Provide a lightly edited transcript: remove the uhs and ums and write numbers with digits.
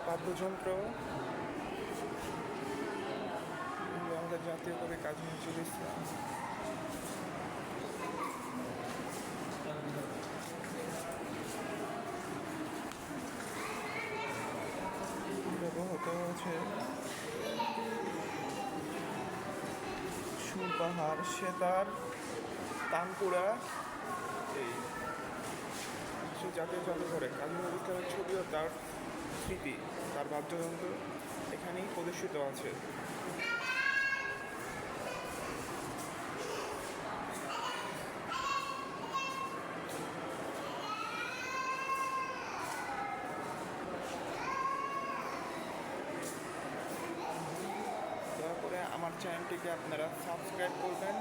বাদ্যযন্ত্র, আমাদের জাতীয় কবি কাজী নজরুল ইসলাম। ব্যবহৃত হচ্ছে সুরপাহাড়, সেতার, তানপুরা। এই জাতীয় জাদুঘরে কাজী নজরুল ইসলামের ছবি ও তার স্মৃতি, তার বাদ্যযন্ত্র এখানেই প্রদর্শিত আছে। দয়া করে আমার চ্যানেলটিকে আপনারা সাবস্ক্রাইব করবেন।